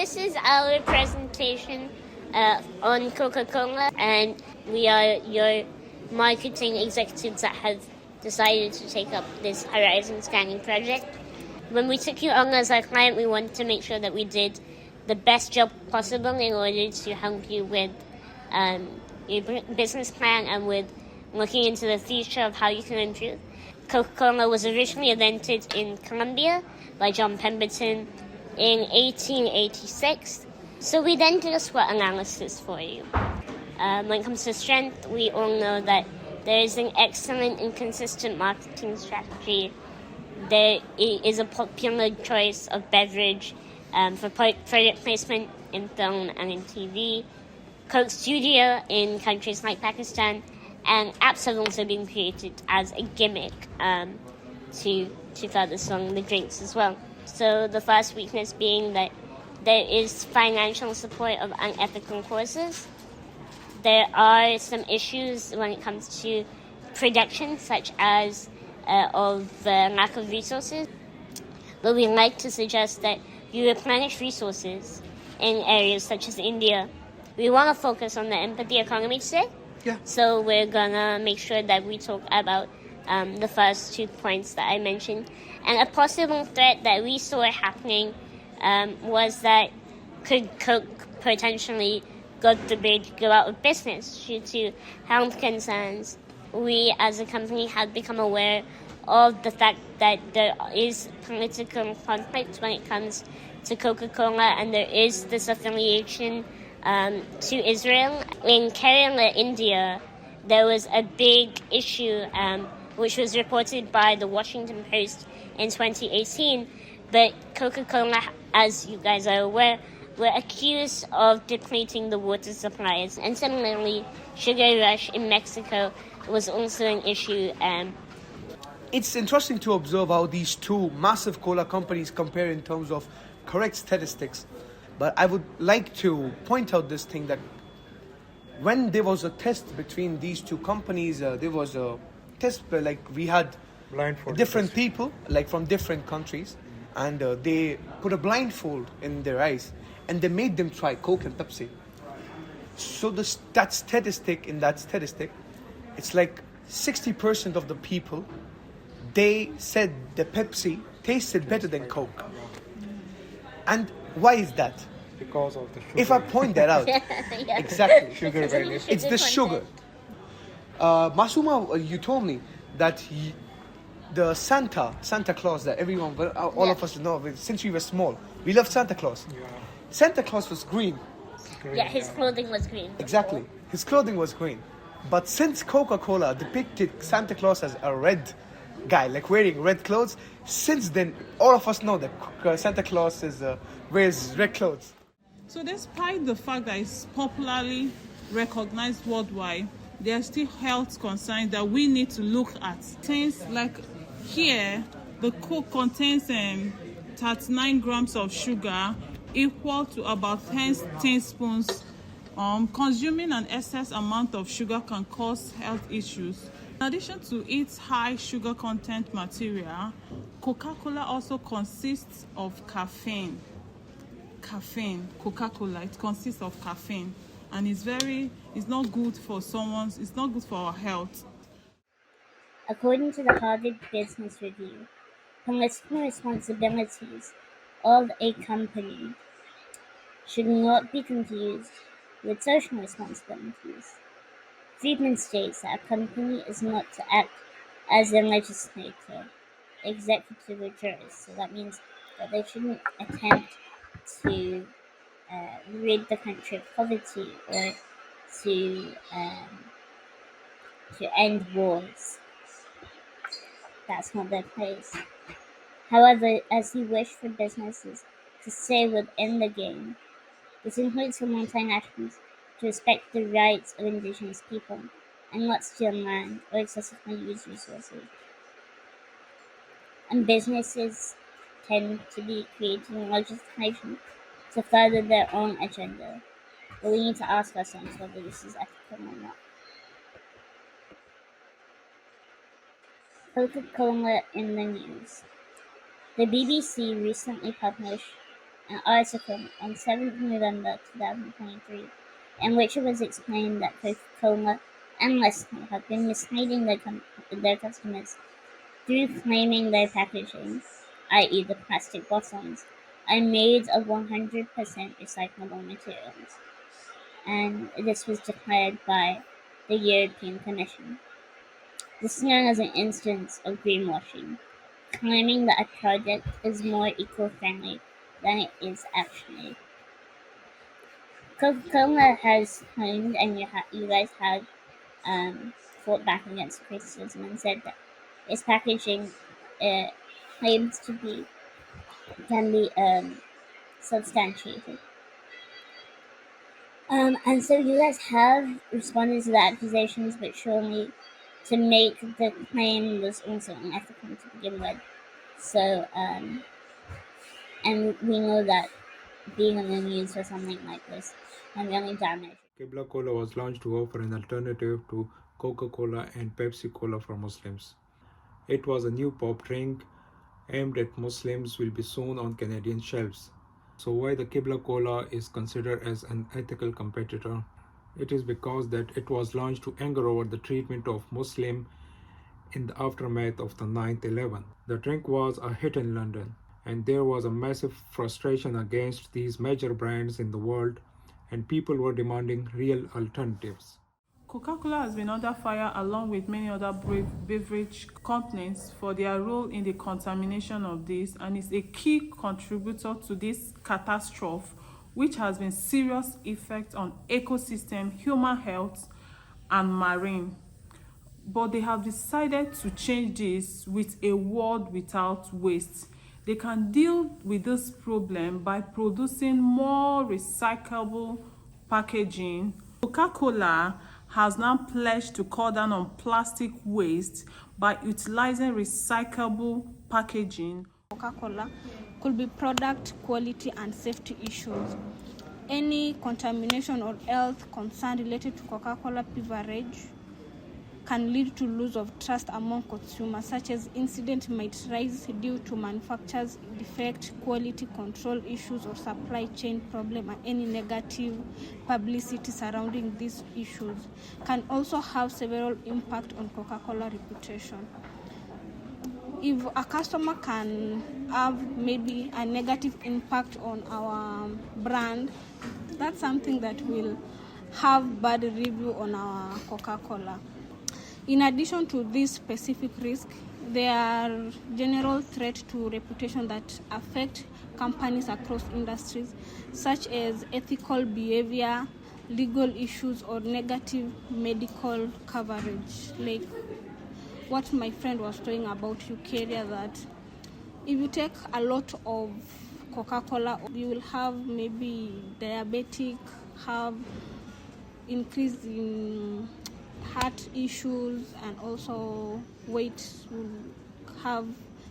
this is our presentation on Coca Cola, and we are your marketing executives that have decided to take up this horizon scanning project. When we took you on as our client, we wanted to make sure that we did the best job possible in order to help you with your business plan and with looking into the future of how you can improve. Coca Cola was originally invented in Colombia by John Pemberton in 1886. So we then did a SWOT analysis for you. When it comes to strength, we all know that there is an excellent and consistent marketing strategy. There is a popular choice of beverage for product placement in film and in TV. Coke Studio in countries like Pakistan, and apps have also been created as a gimmick to further selling the drinks as well. So the first weakness being that there is financial support of unethical causes. There are some issues when it comes to production, such as of lack of resources. But we like to suggest that you replenish resources in areas such as India. We want to focus on the empathy economy today. Yeah. So we're going to make sure that we talk about the first 2 points that I mentioned. And a possible threat that we saw happening was that could Coke potentially, God forbid, go out of business due to health concerns. We as a company have become aware of the fact that there is political conflict when it comes to Coca Cola, and there is this affiliation to Israel. In Kerala, India, there was a big issue which was reported by the Washington Post in 2018, but Coca Cola, as you guys are aware, were accused of depleting the water supplies. And similarly, sugar rush in Mexico was also an issue. It's interesting to observe how these two massive cola companies compare in terms of correct statistics. But I would like to point out this thing that when there was a test between these two companies, there was a test where we had different people from different countries, and they put a blindfold in their eyes and they made them try Coke and Pepsi. So that statistic, it's like 60% of the people, they said the Pepsi tasted better than Coke. And why is that? Because of the sugar. If I point that out, Yeah. exactly, Sugar value. it's the sugar. Masuma, you told me that the Santa Claus that everyone, all of us know, since we were small, we loved Santa Claus. Yeah. Santa Claus was green. Yeah, his clothing was green. Exactly, his clothing was green. But since Coca-Cola depicted Santa Claus as a red guy, wearing red clothes, since then all of us know that Santa Claus wears red clothes. So despite the fact that it's popularly recognized worldwide, there are still health concerns that we need to look at. Things like here, the Coke contains 39 grams of sugar, equal to about 10 teaspoons. Consuming an excess amount of sugar can cause health issues. In addition to its high sugar content material, Coca-Cola also consists of caffeine. Coca-Cola, it consists of caffeine, and it's not good for it's not good for our health. According to the Harvard Business Review, political responsibilities of a company should not be confused with social responsibilities. Friedman states that a company is not to act as a legislator, executive, or jurist. So that means that they shouldn't attempt to rid the country of poverty or to end wars. That's not their place. However, as he wished for businesses to stay within the game, this includes for multinationals to respect the rights of indigenous people and not steal land or excessively use resources. And businesses tend to be creating legislation to further their own agenda, but we need to ask ourselves whether this is ethical or not. Coca Cola in the news. The BBC recently published an article on 7th November 2023 in which it was explained that Coca Cola and Nestle have been misleading their customers through claiming their packaging, i.e., the plastic bottles, are made of 100% recyclable materials, and this was declared by the European Commission. This is known as an instance of greenwashing, claiming that a product is more eco-friendly than it is actually. Coca-Cola has claimed, and you guys have fought back against criticism and said that its packaging claims to be can be substantiated. And so you guys have responded to the accusations, but surely to make the claim was also unethical to begin with. So, and we know that being on the news for something like this can really damage. QIBLA Cola was launched to offer an alternative to Coca Cola and Pepsi Cola for Muslims. It was a new pop drink aimed at Muslims will be soon on Canadian shelves. So why the QIBLA Cola is considered as an ethical competitor? It is because that it was launched to anger over the treatment of Muslim in the aftermath of the 9/11. The drink was a hit in London, and there was a massive frustration against these major brands in the world, and people were demanding real alternatives. Coca-Cola has been under fire along with many other beverage companies for their role in the contamination of this, and is a key contributor to this catastrophe, which has been serious effect on ecosystem, human health, and marine. But they have decided to change this with a world without waste. They can deal with this problem by producing more recyclable packaging. Coca-Cola has now pledged to cut down on plastic waste by utilizing recyclable packaging. Coca-Cola could be product quality and safety issues. Any contamination or health concern related to Coca-Cola beverage can lead to loss of trust among consumers, such as incidents might rise due to manufacturer's defect, quality control issues, or supply chain problem, and any negative publicity surrounding these issues can also have several impact on Coca-Cola reputation. If a customer can have maybe a negative impact on our brand, that's something that will have bad review on our Coca-Cola. In addition to this specific risk, there are general threats to reputation that affect companies across industries, such as ethical behavior, legal issues, or negative medical coverage. Like what my friend was talking about Eukarya, that if you take a lot of Coca-Cola, you will have maybe diabetic, have increase in heart issues, and also weight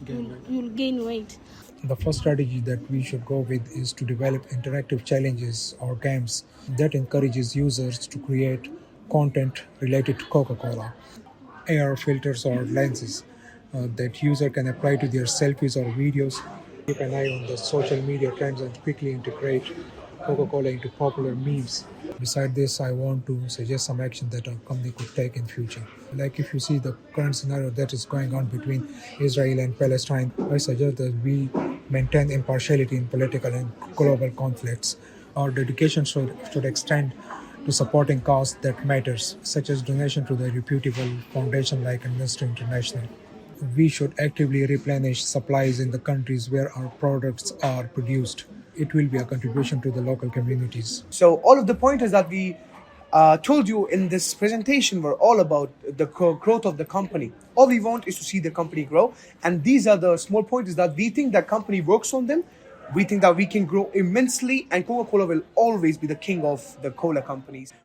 you'll gain weight. The first strategy that we should go with is to develop interactive challenges or games that encourages users to create content related to Coca-Cola. AR filters or lenses that user can apply to their selfies or videos. Keep an eye on the social media trends and quickly integrate Coca-Cola into popular memes. Besides this, I want to suggest some action that our company could take in future. Like if you see the current scenario that is going on between Israel and Palestine, I suggest that we maintain impartiality in political and global conflicts. Our dedication should extend to supporting causes that matters, such as donation to the reputable foundation like Amnesty International. We should actively replenish supplies in the countries where our products are produced. It will be a contribution to the local communities. So all of the pointers that we told you in this presentation were all about the growth of the company. All we want is to see the company grow, and these are the small pointers that we think that company works on them. We think that we can grow immensely, and Coca-Cola will always be the king of the cola companies.